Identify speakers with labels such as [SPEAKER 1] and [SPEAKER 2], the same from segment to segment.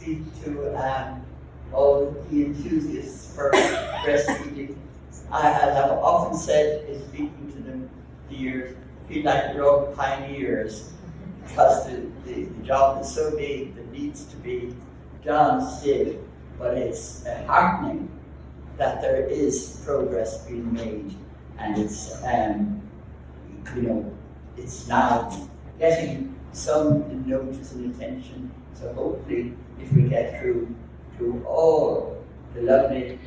[SPEAKER 1] speak to all the enthusiasts for breastfeeding. I have often said in speaking to them, I feel like we're all pioneers because the job is so big that needs to be done still, but it's heartening that there is progress being made, and it's it's now getting some notice and attention. So hopefully, if we get through to all the lovely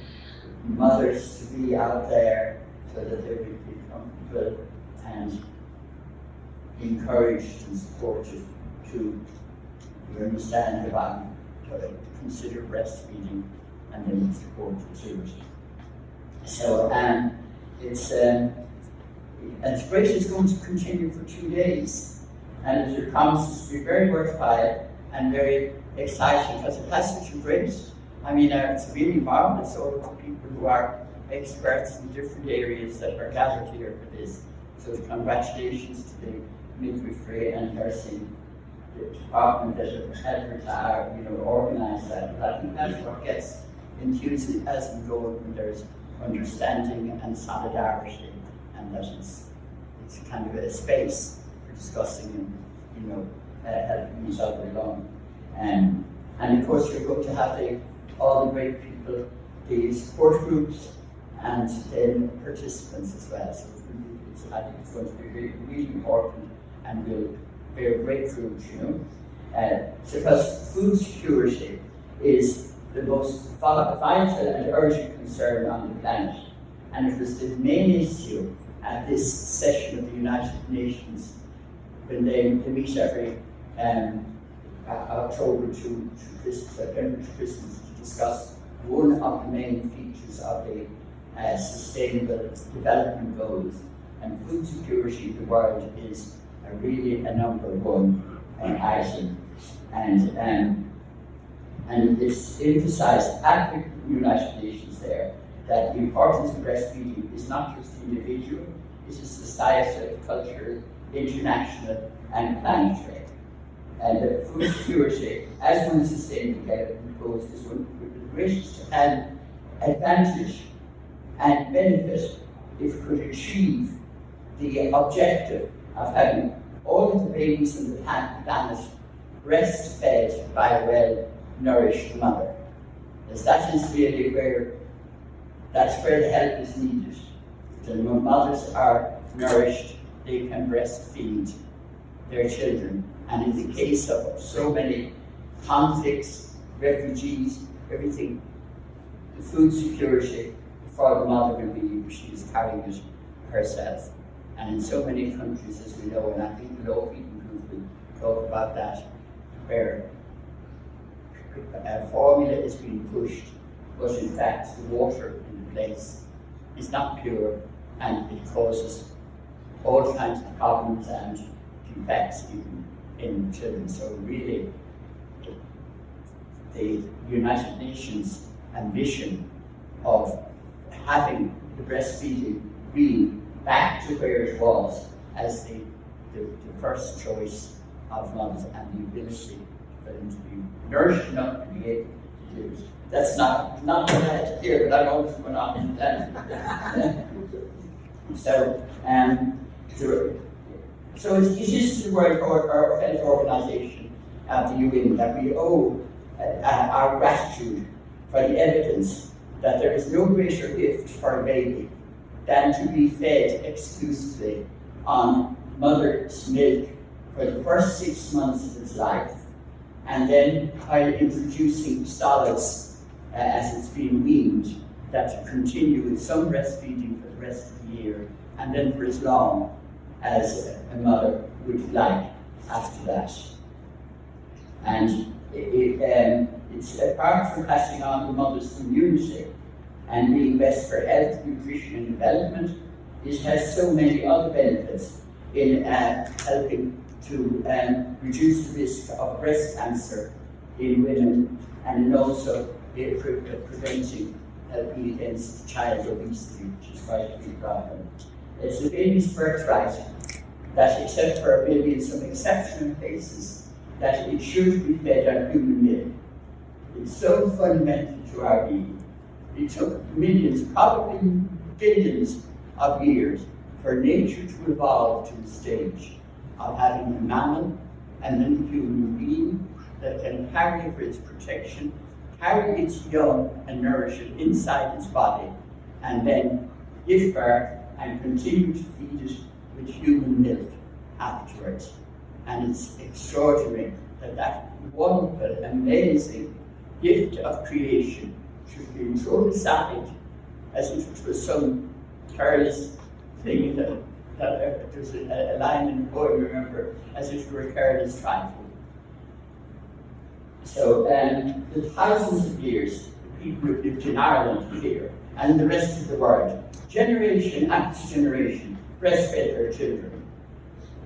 [SPEAKER 1] mothers to be out there, so that they will be comfortable and encouraged and supported to understand about to consider breastfeeding and then support to it. So it's great. It's going to continue for 2 days, and it promises to be very worthwhile and very exciting because it has such a great. It's really marvelous all of the people who are experts in different areas that are gathered here for this. So congratulations to the midwifery and nursing department that have organised that. But I think that's what gets enthusiasm going when there's understanding and solidarity, and that it's kind of a space for discussing and helping each other along. And of course you're going to have all the great people, the support groups, and then participants as well. So I think it's going to be really, really important and will bear great fruit, because food security is the most vital and urgent concern on the planet. And it was the main issue at this session of the United Nations when they meet every October to Christmas, September to Christmas, to discuss one of the main features of the Sustainable Development Goals. And food security in the world is really a number one item. And it's emphasized at the United Nations there that the importance of breastfeeding is not just individual, it is societal, cultural, international, and planetary. And that food security, as one of the Sustainable Development Goals, is one of the greatest advantage and benefit if we could achieve the objective of having all of the babies on the planet breastfed by a well-nourished mother. As that is really where the help is needed. When mothers are nourished, they can breastfeed their children. And in the case of so many conflicts, refugees, everything, the food security for the mother will be if she is carrying it herself. And in so many countries, as we know, and I think the Low Feeding Group will talk about that, where a formula is being pushed, but in fact the water in the place is not pure, and it causes all kinds of problems and defects even in children. So really, the United Nations ambition of having the breastfeeding be back to where it was as the first choice of mothers, and the ability for them to be nourished enough to be able to do it. That's not what I had to hear, but I always went on in that. So it is to the World Health Organization, the UN, that we owe our gratitude for the evidence that there is no greater gift for a baby than to be fed exclusively on mother's milk for the first 6 months of its life, and then while introducing solids as it's being weaned, that to continue with some breastfeeding for the rest of the year, and then for as long as a mother would like after that. And it's apart from passing on the mother's immunity and being best for health, nutrition, and development, it has so many other benefits in helping to reduce the risk of breast cancer in women, and in also preventing, helping against child obesity, which is quite a big problem. It's the baby's birthright that, except for maybe in some exceptional cases, that it should be fed on human milk. It's so fundamental to our being. It took millions, probably billions of years for nature to evolve to the stage of having a mammal and then a human being that can carry for its protection, carry its young and nourish it inside its body, and then give birth and continue to feed it with human milk afterwards. And it's extraordinary that that wonderful, amazing gift of creation should be thrown aside as if it was some careless thing that there's a line in the poem, remember, as if it were a careless trifle. So, the thousands of years, the people who lived in Ireland here and the rest of the world, generation after generation, breastfed their children.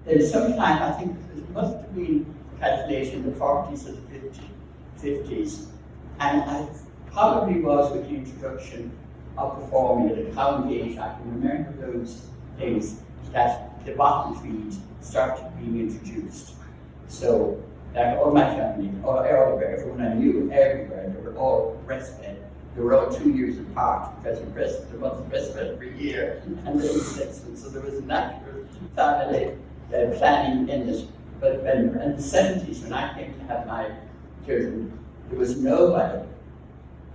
[SPEAKER 1] Then sometime, I think it must have been calculated in the 40s or the 50s, and I probably was with the introduction of the formula, the cow gate. I can remember those days that the bottle feed started being introduced. So all my family, everyone I knew, everywhere, they were all breastfed. They were all 2 years apart because the mother breastfed for a year, and then so there was a natural family planning in it. But in the 70s, when I came to have my children, there was nobody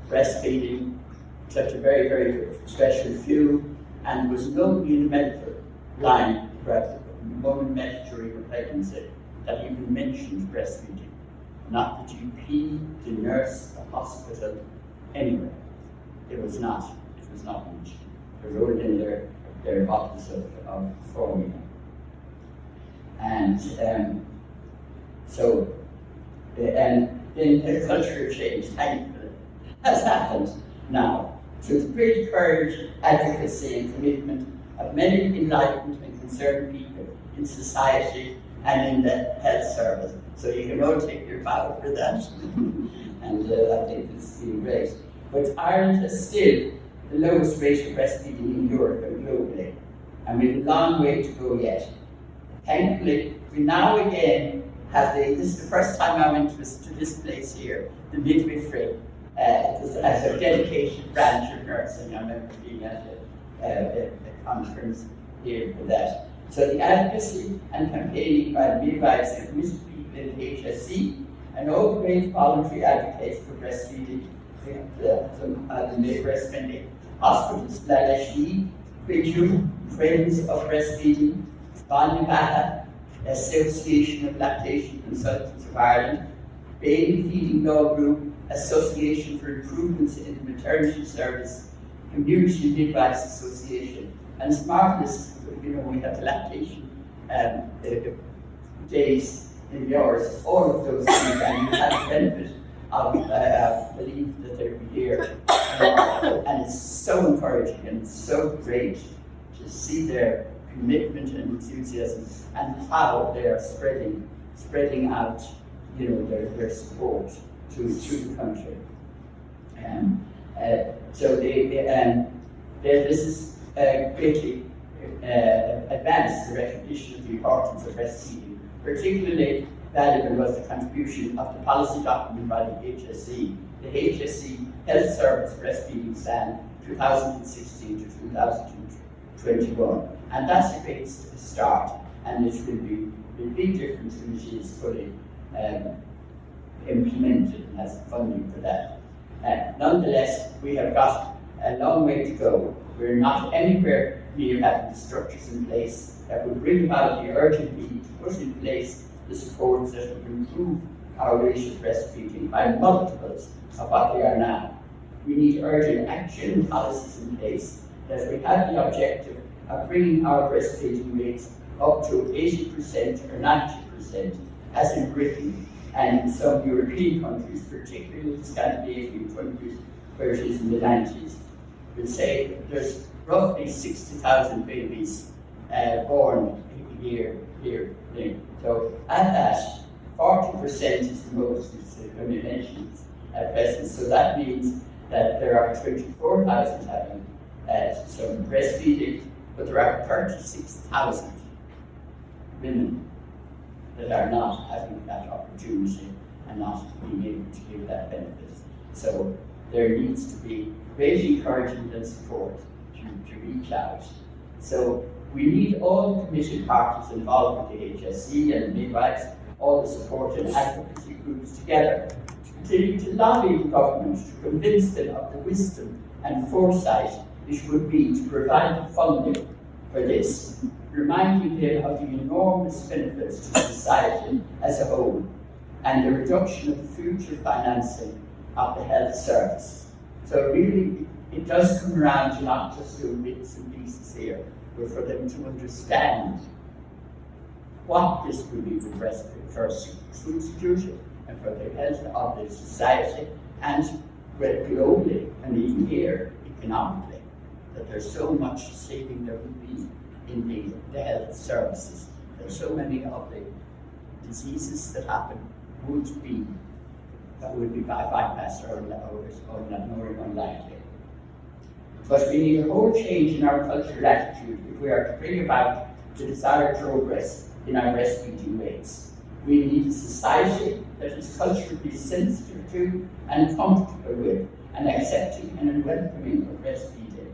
[SPEAKER 1] breastfeeding except a very, very special few, and there was nobody in the medical line where the woman met during her pregnancy that even mentioned breastfeeding. Not the GP, the nurse, the hospital, anywhere. It was not mentioned. They wrote it in their bottles of formula. And then the cultural change, thankfully, has happened now. Through the great courage, advocacy, and commitment of many enlightened and concerned people in society and in the health service. So you can all take your bow for that. And I think it's been great. But Ireland has still the lowest rate of breastfeeding in Europe and globally. And we have a long way to go yet. Thankfully, we now again have this is the first time I went to this place here, the midwifery, as a dedicated branch of nursing. I remember being at a conference here for that. So the advocacy and campaigning by the midwives and committed people in the HSE and all the great voluntary advocates for breastfeeding, the breastfeeding hospitals, Lalashee, Bridgew, Friends of Breastfeeding, Banibata, Association of Lactation Consultants of Ireland, Baby Feeding Law Group, Association for Improvements in the Maternity Service, Community Midwives Association, and it's marvellous, we have the lactation days in yours, all of those things, and you have the benefit of belief that they'll be here. And it's so encouraging and so great to see their commitment and enthusiasm and how they are spreading out, their support to the country. So this is greatly advanced the recognition of the importance of breastfeeding. Particularly valuable was the contribution of the policy document by the HSE, the HSE Health Service Breastfeeding Plan 2016 to 2021. And that's a great start, and it will be a big difference when it is fully implemented and has funding for that. Nonetheless, we have got a long way to go. We're not anywhere near having the structures in place that will bring about the urgent need to put in place the supports that will improve our rate of breastfeeding by multiples of what they are now. We need urgent action and policies in place that we have the objective of bringing our breastfeeding rates up to 80% or 90%, as in Britain and in some European countries, particularly the Scandinavian countries, where it is in the 90s. We'll say there's roughly 60,000 babies born a year here. So at that, 40% is the most, it's the mentioned at present. So that means that there are 24,000 having some breastfeeding, but there are 36,000 women that are not having that opportunity and not being able to give that benefit. So there needs to be great encouragement and support to reach out. So we need all the committed parties involved with the HSE and midwives, all the support and advocacy groups together, to lobby the government to convince them of the wisdom and foresight it would be to provide funding for this, reminding them of the enormous benefits to society as a whole and the reduction of the future financing of the health service. So really, it does come around to not just do bits and pieces here, but for them to understand what this will be for food security and for the health of the society, and globally and even here economically, that there's so much saving there will be in the health services. There's so many of the diseases that happen would be bypassed or more unlikely. But we need a whole change in our cultural attitude if we are to bring about the desired progress in our breastfeeding rates. We need a society that is culturally sensitive to and comfortable with and accepting and welcoming of breastfeeding.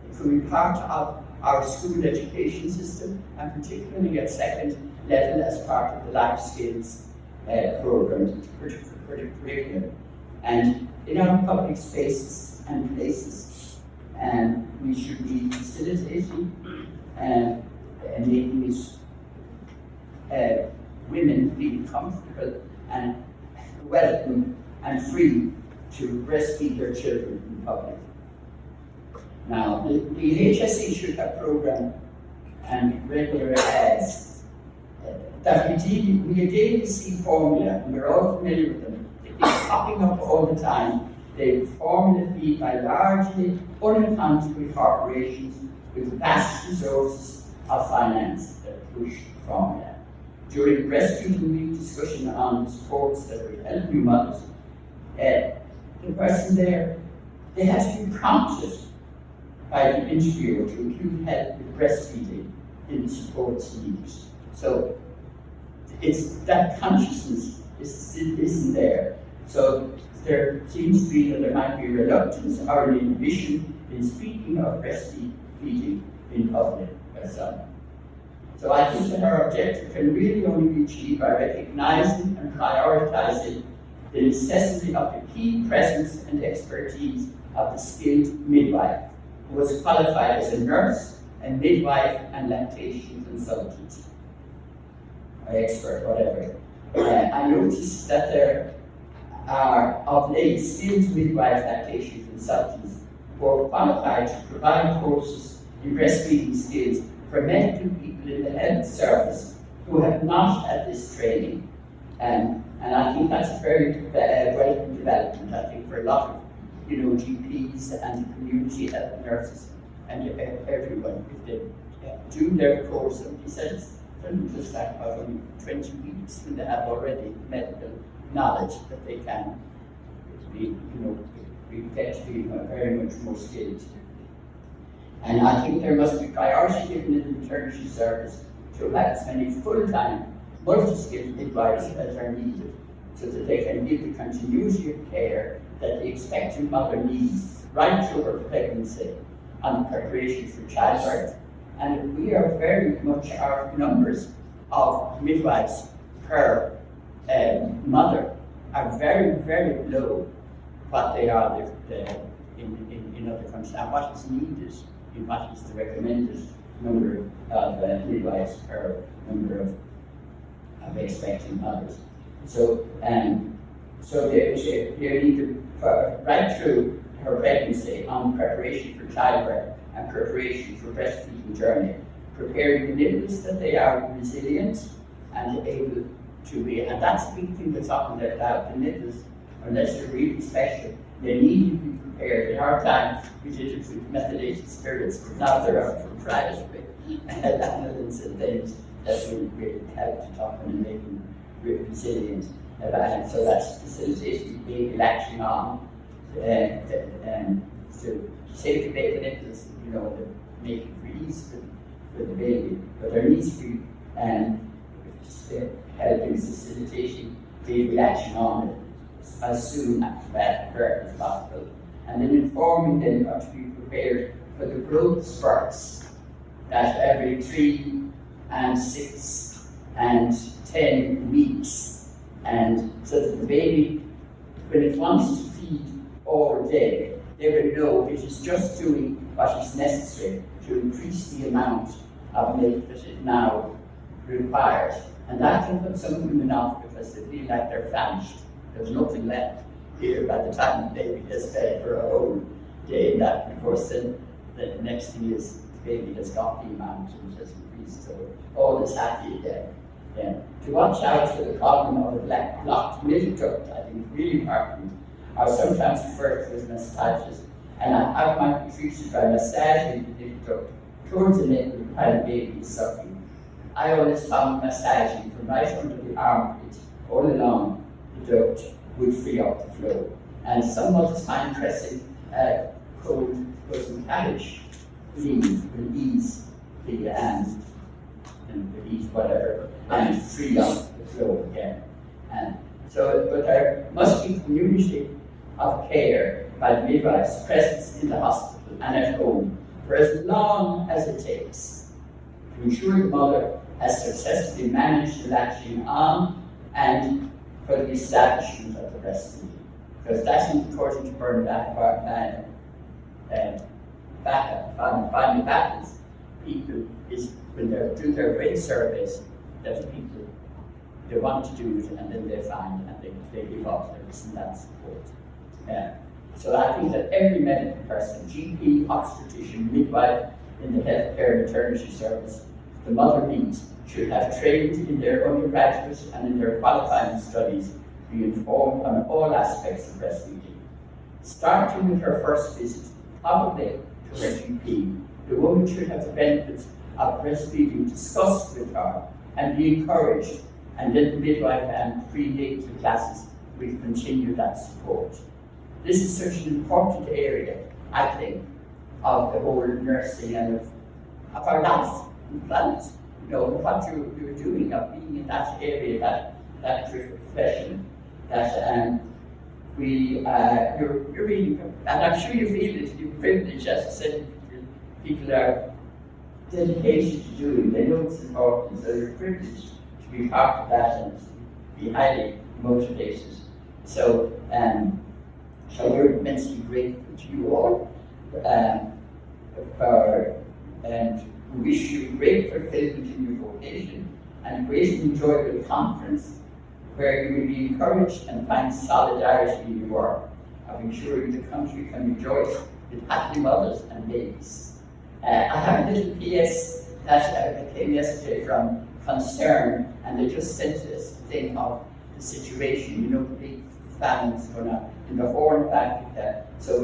[SPEAKER 1] It could be part of our school education system, and particularly at second level as part of the life skills program, curriculum. And in our public spaces and places, we should be facilitating and making these women feel comfortable and welcome and free to breastfeed their children in public. Now, the HSE should have program and regular ads that we daily see formula, and we're all familiar with them. They're popping up all the time. They formula feed by largely unaccountable corporations with vast resources of finance that push formula. During breastfeeding week discussion on the supports that will help new mothers, the person there, they had to be prompted by the interviewer to include help with breastfeeding in the supports needed. So it's that consciousness isn't there. So there seems to be that there might be reluctance or an inhibition in speaking of breastfeeding in public or some. So I think that our objective can really only be achieved by recognizing and prioritizing the necessity of the key presence and expertise of the skilled midwife, who was qualified as a nurse, a midwife, and lactation consultant, or expert, whatever. I noticed that there are of late skilled midwife lactation consultants who are qualified to provide courses in breastfeeding skills for medical people in the health service who have not had this training. And I think that's a very welcome development, I think, for a lot of GPs and community health nurses and everyone. If they do their course, and he said it's just like about only 20 weeks when they have already medical knowledge that they can get to be very much more skilled. And I think there must be priority given in the maternity service to have as many full-time, multi-skilled midwives as are needed, so that they can give the continuity of care that the expectant mother needs right through her pregnancy and preparation for childbirth. And we are very much, our numbers of midwives per mother are very, very low what they are in other countries. And what is needed, in what is the recommended number of midwives per number of expecting mothers. So they need right through her pregnancy on preparation for childbirth and preparation for breastfeeding journey, preparing the nibbles that they are resilient and able to be, and that's the big thing that's often left out, the nibbles, unless they're really special, they need to be prepared. In our time, we did it with methylated spirits, but now there are proprietary lanolins and things that will really help to toughen and make them resilient. And so that's facilitating baby latching on to safely make the nipples, make it for ease for the baby. But there needs to be helping facilitating the reaction on it as soon after birth as possible, and then informing them how to be prepared for the growth spurts that every 3 and 6 and 10 weeks, and so that the baby, when it wants to feed all day, they will know it is just doing what is necessary to increase the amount of milk that it now requires. And that can put some women off because they feel like they're famished. There's nothing left here by the time the baby has fed for a whole day. And that, of course, then the next thing is the baby has got the amount and has increased, so all is happy again. Yeah. To watch out for the problem of a blocked milk duct, I think is really important, are sometimes referred to as mastitis, and I might be treated by massaging the milk duct towards the nipple while the baby is sucking. I always found massaging from right under the armpit all along the duct would free up the flow. And some of the time pressing cold frozen cabbage leaf will ease the whatever and free up the flow again. And so, but there must be community of care by the midwife's presence in the hospital and at home for as long as it takes to ensure the mother has successfully managed the latching on and for the establishment of the breastfeeding. Because that's according to Bernard Battles, people is when they do their brain surveys, that the people, they want to do it and then they find and they give up, there isn't that support. So I think that every medical person, GP, obstetrician, midwife in the healthcare maternity service, the mother needs, should have trained in their undergraduate and in their qualifying studies, be informed on all aspects of breastfeeding. Starting with her first visit, probably to her GP, the woman should have the benefits of breastfeeding discussed with her and be encouraged, and then the midwife and prenatal classes will continue that support. This is such an important area, I think, of the whole nursing and of our life on the planet. You know, what you're doing, of being in that area, that profession, that you're really, and I'm sure you feel it, you're privileged, as I said, people are dedicated to doing, they know it's important, so you're privileged to be part of that and be highly motivated. So we're immensely grateful to you all and we wish you great fulfillment in your vocation and a great and enjoyable conference where you will be encouraged and find solidarity in your work of ensuring the country can rejoice with happy mothers and babies. I have a little PS that came yesterday from Concern, and they just sent us a thing of the situation, you know, the big famines going on in the Horn of Africa. So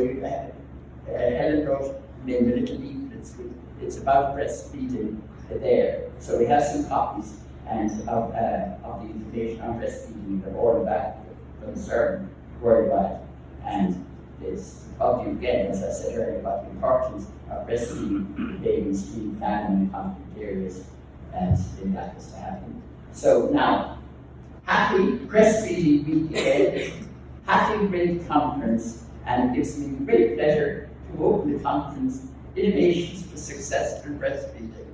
[SPEAKER 1] Helen wrote made the little leaflets with, it's about breastfeeding there. So we have some copies and of the information on breastfeeding in the Horn of Africa Concern worldwide. And it's probably again, as I said earlier, about the importance of breastfeeding babies in famine and conflict areas, and in that is to happen. So now, happy breastfeeding week ahead, happy great conference, and it gives me great pleasure to open the conference, Innovations for Successful Breastfeeding.